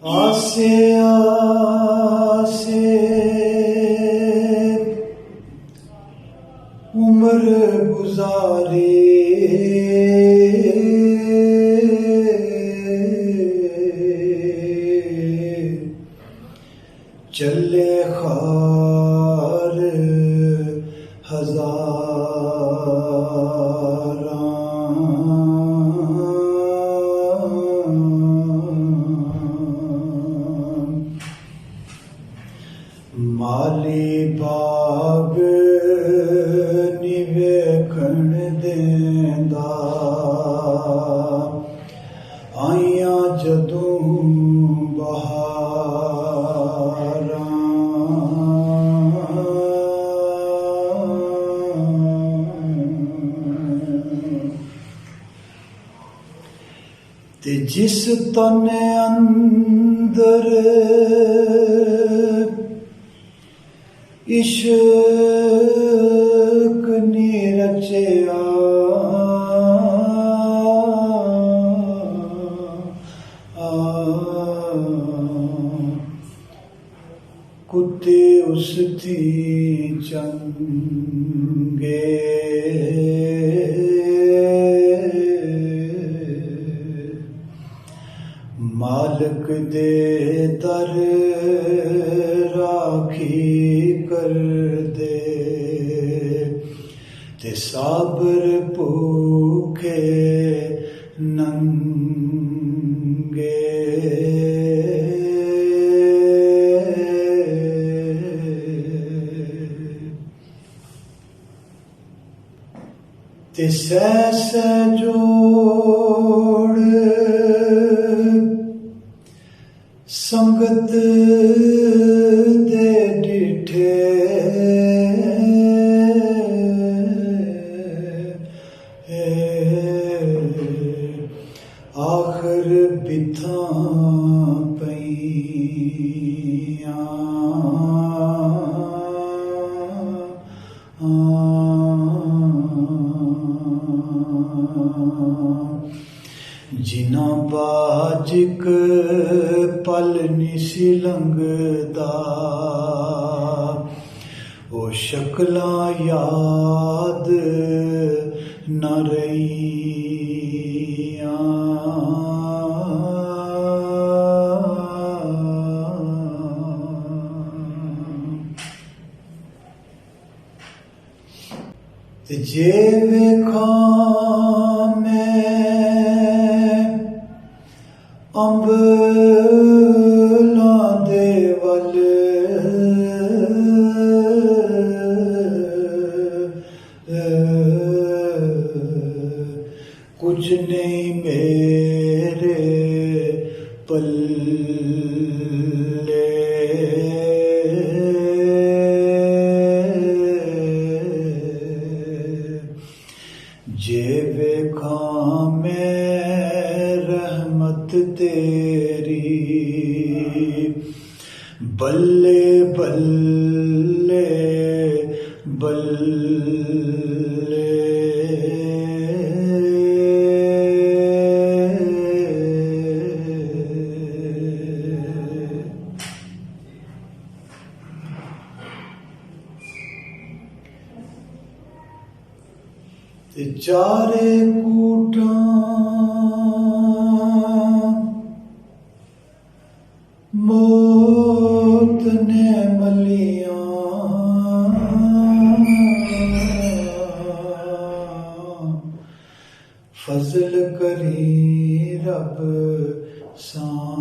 आसे आसे उम्र गुजारी चले खार माली बाग निवेखण देंदा आइयां जदों बहारां ते जिस तन अंदर इश्क नी रचया कुत्ते उस थी चंगे मालिक दे दर राखी कर दे ते साबर भूखे नंगे ते सै जोड़ संगत दे डिठे आखर बिथा पईयां जिन्ना बाजिक पल निसी लंघदा ओ शक्लां याद न रहियां ते जे वेखां मैं अंबलां दे वल कुछ नहीं मेरे पल्ले जे वेखां मैं रहमत तेरी बल्ले बल्ले बल्ले ते चारे कूटां मौत ने मलियां फजल करी रब साइयां